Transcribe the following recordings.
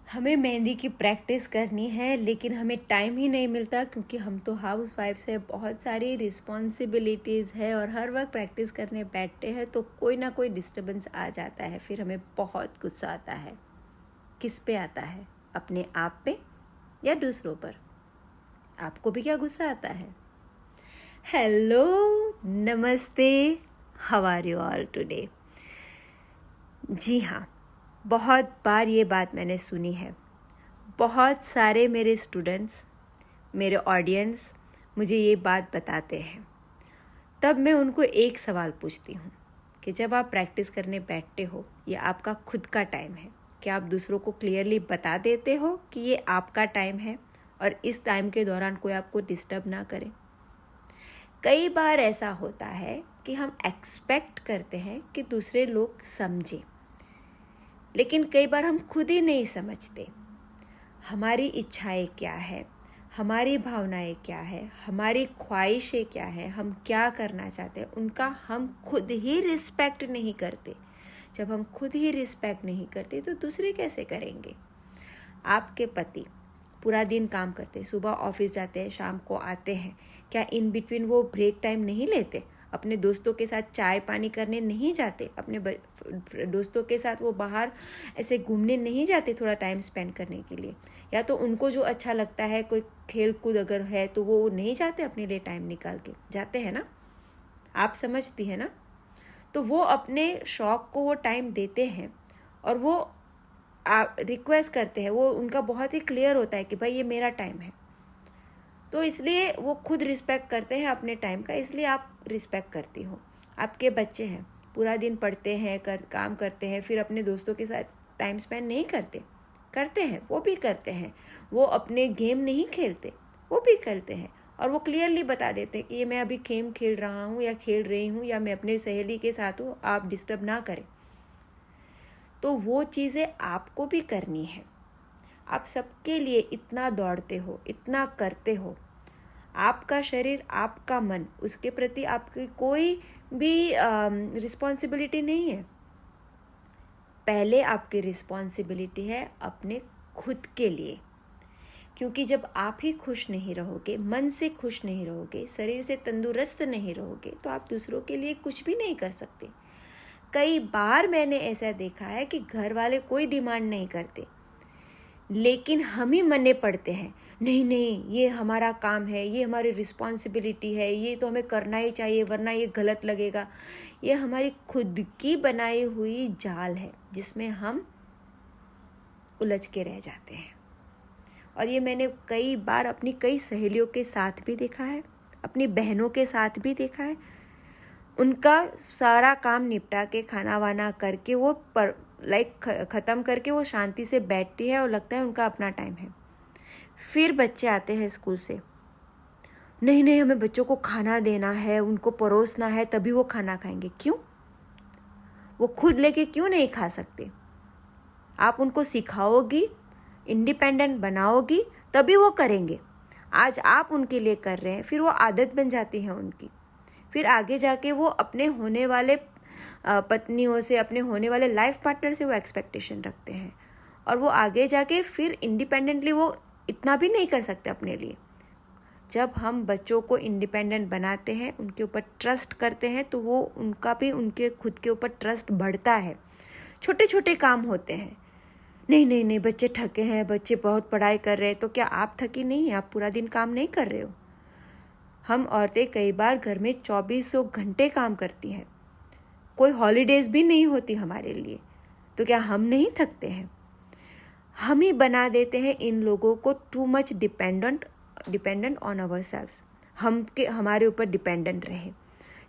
हमें मेहंदी की प्रैक्टिस करनी है लेकिन हमें टाइम ही नहीं मिलता क्योंकि हम तो हाउस वाइफ्स है, बहुत सारी रिस्पॉन्सिबिलिटीज़ है और हर वक्त प्रैक्टिस करने बैठते हैं तो कोई ना कोई डिस्टर्बेंस आ जाता है। फिर हमें बहुत गुस्सा आता है। किस पे आता है? अपने आप पे या दूसरों पर? आपको भी क्या गुस्सा आता है? हेलो, नमस्ते, how are you all today? जी हाँ, बहुत बार ये बात मैंने सुनी है। बहुत सारे मेरे स्टूडेंट्स, मेरे ऑडियंस मुझे ये बात बताते हैं। तब मैं उनको एक सवाल पूछती हूँ कि जब आप प्रैक्टिस करने बैठते हो, ये आपका खुद का टाइम है, क्या आप दूसरों को क्लियरली बता देते हो कि ये आपका टाइम है और इस टाइम के दौरान कोई आपको डिस्टर्ब ना करे? कई बार ऐसा होता है कि हम एक्सपेक्ट करते हैं कि दूसरे लोग समझें, लेकिन कई बार हम खुद ही नहीं समझते। हमारी इच्छाएं क्या है, हमारी भावनाएं क्या है, हमारी ख्वाहिशें क्या है, हम क्या करना चाहते हैं, उनका हम खुद ही रिस्पेक्ट नहीं करते। जब हम खुद ही रिस्पेक्ट नहीं करते तो दूसरे कैसे करेंगे? आपके पति पूरा दिन काम करते, सुबह ऑफिस जाते हैं, शाम को आते हैं, क्या इन बिटवीन वो ब्रेक टाइम नहीं लेते? अपने दोस्तों के साथ चाय पानी करने नहीं जाते? अपने दोस्तों के साथ वो बाहर ऐसे घूमने नहीं जाते थोड़ा टाइम स्पेंड करने के लिए? या तो उनको जो अच्छा लगता है, कोई खेल कूद अगर है तो वो नहीं जाते अपने लिए टाइम निकाल के? जाते हैं ना? आप समझती है ना? तो वो अपने शौक को वो टाइम देते हैं और वो रिक्वेस्ट करते हैं। वो उनका बहुत ही क्लियर होता है कि भाई ये मेरा टाइम है, तो इसलिए वो खुद रिस्पेक्ट करते हैं अपने टाइम का, इसलिए आप रिस्पेक्ट करती हो। आपके बच्चे हैं, पूरा दिन पढ़ते हैं, काम करते हैं, फिर अपने दोस्तों के साथ टाइम स्पेंड नहीं करते? करते हैं, वो भी करते हैं। वो अपने गेम नहीं खेलते? वो भी करते हैं और वो क्लियरली बता देते हैं कि ये मैं अभी गेम खेल रहा हूँ या खेल रही हूँ या मैं अपने सहेली के साथ हूँ, आप डिस्टर्ब ना करें। तो वो चीज़ें आपको भी करनी है। आप सबके लिए इतना दौड़ते हो, इतना करते हो। आपका शरीर, आपका मन, उसके प्रति आपकी कोई भी रिस्पॉन्सिबिलिटी नहीं है। पहले आपकी रिस्पॉन्सिबिलिटी है अपने खुद के लिए, क्योंकि जब आप ही खुश नहीं रहोगे, मन से खुश नहीं रहोगे, शरीर से तंदुरुस्त नहीं रहोगे, तो आप दूसरों के लिए कुछ भी नहीं कर सकते। कई बार मैंने ऐसा देखा है कि घर वाले कोई डिमांड नहीं करते, लेकिन हम ही मने पड़ते हैं, नहीं नहीं ये हमारा काम है, ये हमारी रिस्पॉन्सिबिलिटी है, ये तो हमें करना ही चाहिए वरना ये गलत लगेगा। ये हमारी खुद की बनाई हुई जाल है जिसमें हम उलझ के रह जाते हैं। और ये मैंने कई बार अपनी कई सहेलियों के साथ भी देखा है, अपनी बहनों के साथ भी देखा है। उनका सारा काम निपटा के, खाना वाना करके, वो ख़त्म करके वो शांति से बैठती है और लगता है उनका अपना टाइम है। फिर बच्चे आते हैं स्कूल से, नहीं नहीं हमें बच्चों को खाना देना है, उनको परोसना है, तभी वो खाना खाएंगे। क्यों? वो खुद लेके क्यों नहीं खा सकते? आप उनको सिखाओगी, इंडिपेंडेंट बनाओगी, तभी वो करेंगे। आज आप उनके लिए कर रहे हैं, फिर वो आदत बन जाती है उनकी। फिर आगे जाके वो अपने होने वाले पत्नियों से, अपने होने वाले लाइफ पार्टनर से वो एक्सपेक्टेशन रखते हैं और वो आगे जाके फिर इंडिपेंडेंटली वो इतना भी नहीं कर सकते अपने लिए। जब हम बच्चों को इंडिपेंडेंट बनाते हैं, उनके ऊपर ट्रस्ट करते हैं, तो वो उनका भी उनके खुद के ऊपर ट्रस्ट बढ़ता है। छोटे छोटे काम होते हैं, नहीं नहीं नहीं बच्चे थके हैं, बच्चे बहुत पढ़ाई कर रहे हैं, तो क्या आप थकी नहीं है? आप पूरा दिन काम नहीं कर रहे हो? हम औरतें कई बार घर में 2400 घंटे काम करती हैं, कोई हॉलीडेज भी नहीं होती हमारे लिए, तो क्या हम नहीं थकते हैं? हम ही बना देते हैं इन लोगों को too much dependent on ourselves. हमारे ऊपर डिपेंडेंट रहे।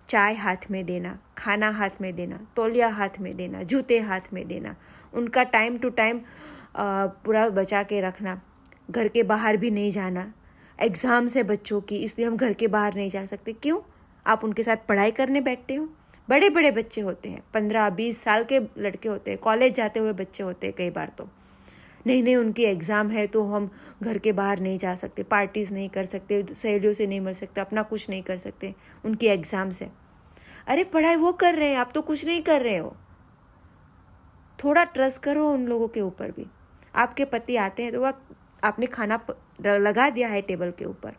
चाय हाथ में देना, खाना हाथ में देना, तौलिया हाथ में देना, जूते हाथ में देना, उनका टाइम टू टाइम पूरा बचा के रखना, घर के बाहर भी नहीं जाना। एग्ज़ाम्स है बच्चों की, इसलिए हम घर के बाहर नहीं जा सकते। क्यों? आप उनके साथ पढ़ाई करने बैठते हो। बड़े बड़े बच्चे होते हैं, 15-20 साल के लड़के होते हैं, कॉलेज जाते हुए बच्चे होते हैं कई बार। तो नहीं नहीं उनकी एग्ज़ाम है तो हम घर के बाहर नहीं जा सकते, पार्टीज़ नहीं कर सकते, सहेलियों से नहीं मिल सकते, अपना कुछ नहीं कर सकते, उनकी एग्ज़ाम्स है। अरे पढ़ाई वो कर रहे हैं, आप तो कुछ नहीं कर रहे हो। थोड़ा ट्रस्ट करो उन लोगों के ऊपर भी। आपके पति आते हैं तो वह आपने खाना लगा दिया है टेबल के ऊपर,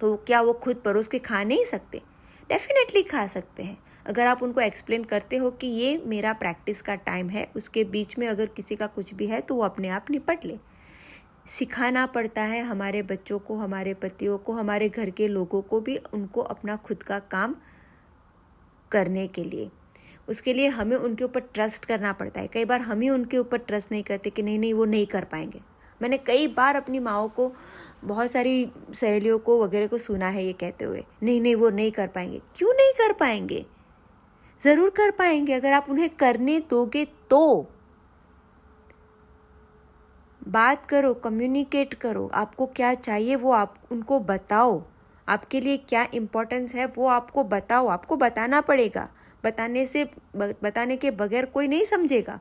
तो क्या वो खुद परोस के खा नहीं सकते? डेफिनेटली खा सकते हैं। अगर आप उनको एक्सप्लेन करते हो कि ये मेरा प्रैक्टिस का टाइम है, उसके बीच में अगर किसी का कुछ भी है तो वो अपने आप निपट ले। सिखाना पड़ता है हमारे बच्चों को, हमारे पतियों को, हमारे घर के लोगों को भी, उनको अपना खुद का काम करने के लिए। उसके लिए हमें उनके ऊपर ट्रस्ट करना पड़ता है। कई बार हम ही उनके ऊपर ट्रस्ट नहीं करते कि नहीं वो नहीं कर पाएंगे। मैंने कई बार अपनी माँओं को, बहुत सारी सहेलियों को वगैरह को सुना है ये कहते हुए, नहीं वो नहीं कर पाएंगे। क्यों नहीं कर पाएंगे? ज़रूर कर पाएंगे अगर आप उन्हें करने दोगे तो। बात करो, कम्युनिकेट करो, आपको क्या चाहिए वो आप उनको बताओ, आपके लिए क्या इम्पोर्टेंस है वो आपको बताओ। आपको बताना पड़ेगा, बताने के बगैर कोई नहीं समझेगा।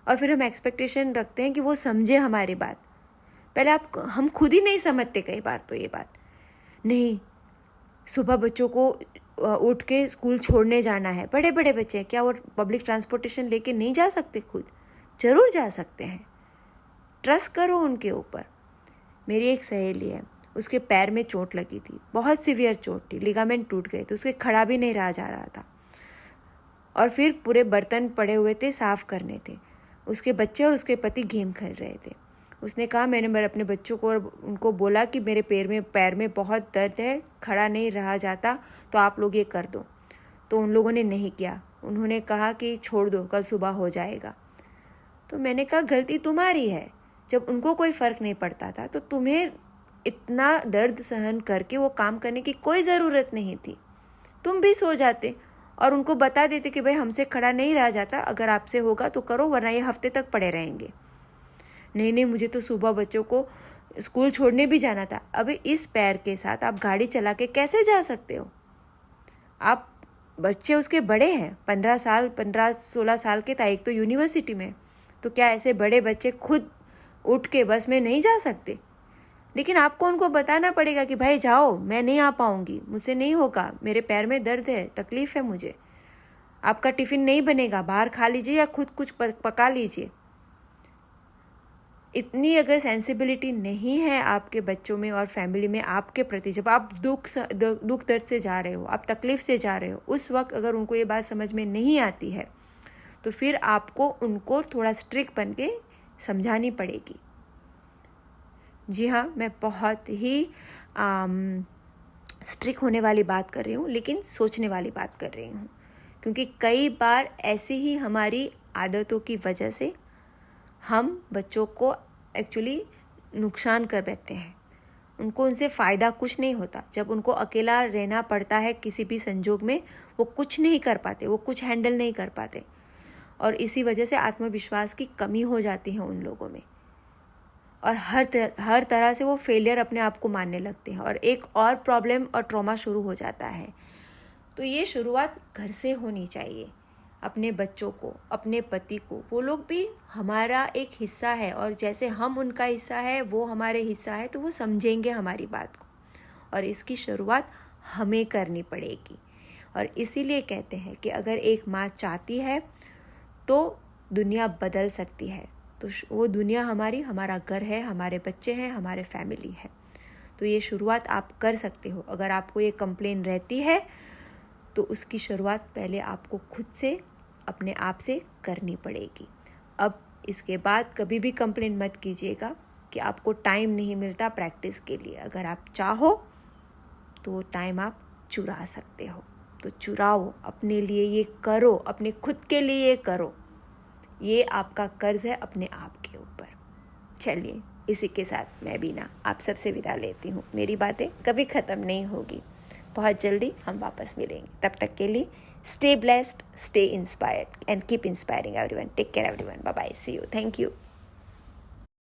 और फिर हम एक्सपेक्टेशन रखते हैं कि वो समझे हमारी बात। पहले हम खुद ही नहीं समझते कई बार तो ये बात। नहीं, सुबह बच्चों को उठ के स्कूल छोड़ने जाना है, बड़े बड़े बच्चे हैं, क्या वो पब्लिक ट्रांसपोर्टेशन लेके नहीं जा सकते? खुद ज़रूर जा सकते हैं। ट्रस्ट करो उनके ऊपर। मेरी एक सहेली है, उसके पैर में चोट लगी थी, बहुत सीवियर चोट थी, लिगामेंट टूट गए थे, उसके खड़ा भी नहीं रहा जा रहा था। और फिर पूरे बर्तन पड़े हुए थे, साफ़ करने थे। उसके बच्चे और उसके पति गेम खेल रहे थे। उसने कहा, मैंने अपने बच्चों को और उनको बोला कि मेरे पैर में बहुत दर्द है, खड़ा नहीं रहा जाता, तो आप लोग ये कर दो। तो उन लोगों ने नहीं किया। उन्होंने कहा कि छोड़ दो, कल सुबह हो जाएगा। तो मैंने कहा गलती तुम्हारी है। जब उनको कोई फ़र्क नहीं पड़ता था तो तुम्हें इतना दर्द सहन करके वो काम करने की कोई ज़रूरत नहीं थी। तुम भी सो जाते और उनको बता देते कि भाई हमसे खड़ा नहीं रहा जाता, अगर आपसे होगा तो करो, वरना ये हफ्ते तक पड़े रहेंगे। नहीं मुझे तो सुबह बच्चों को स्कूल छोड़ने भी जाना था। अभी इस पैर के साथ आप गाड़ी चला के कैसे जा सकते हो? आप बच्चे उसके बड़े हैं, 15-16 साल के था, एक तो यूनिवर्सिटी में। तो क्या ऐसे बड़े बच्चे खुद उठ के बस में नहीं जा सकते? लेकिन आपको उनको बताना पड़ेगा कि भाई जाओ, मैं नहीं आ पाऊँगी, मुझसे नहीं होगा, मेरे पैर में दर्द है, तकलीफ़ है मुझे। आपका टिफ़िन नहीं बनेगा, बाहर खा लीजिए या खुद कुछ पका लीजिए। इतनी अगर सेंसिबिलिटी नहीं है आपके बच्चों में और फैमिली में आपके प्रति, जब आप दुख दर्द से जा रहे हो, आप तकलीफ़ से जा रहे हो, उस वक्त अगर उनको ये बात समझ में नहीं आती है तो फिर आपको उनको थोड़ा स्ट्रिक्ट बन के समझानी पड़ेगी। जी हाँ, मैं बहुत ही स्ट्रिक्ट होने वाली बात कर रही हूँ, लेकिन सोचने वाली बात कर रही हूँ। क्योंकि कई बार ऐसी ही हमारी आदतों की वजह से हम बच्चों को एक्चुअली नुकसान कर बैठते हैं। उनको उनसे फ़ायदा कुछ नहीं होता। जब उनको अकेला रहना पड़ता है किसी भी संजोग में, वो कुछ नहीं कर पाते, वो कुछ हैंडल नहीं कर पाते। और इसी वजह से आत्मविश्वास की कमी हो जाती है उन लोगों में, और हर तरह से वो फेलियर अपने आप को मानने लगते हैं, और एक और प्रॉब्लम और ट्रॉमा शुरू हो जाता है। तो ये शुरुआत घर से होनी चाहिए। अपने बच्चों को, अपने पति को, वो लोग भी हमारा एक हिस्सा है, और जैसे हम उनका हिस्सा है, वो हमारे हिस्सा है, तो वो समझेंगे हमारी बात को। और इसकी शुरुआत हमें करनी पड़ेगी। और इसीलिए कहते हैं कि अगर एक माँ चाहती है तो दुनिया बदल सकती है। तो वो दुनिया हमारा घर है, हमारे बच्चे हैं, हमारे फैमिली है। तो ये शुरुआत आप कर सकते हो। अगर आपको ये कंप्लेन रहती है तो उसकी शुरुआत पहले आपको खुद से, अपने आप से करनी पड़ेगी। अब इसके बाद कभी भी कंप्लेन मत कीजिएगा कि आपको टाइम नहीं मिलता प्रैक्टिस के लिए। अगर आप चाहो तो वो टाइम आप चुरा सकते हो, तो चुराओ, अपने लिए ये करो, अपने खुद के लिए ये करो। ये आपका कर्ज है अपने आप के ऊपर। चलिए, इसी के साथ मैं बीना आप सबसे विदा लेती हूँ। मेरी बातें कभी ख़त्म नहीं होगी, बहुत जल्दी हम वापस मिलेंगे। तब तक के लिए stay blessed, stay inspired and keep inspiring everyone. Take care everyone, bye bye, see you, thank you.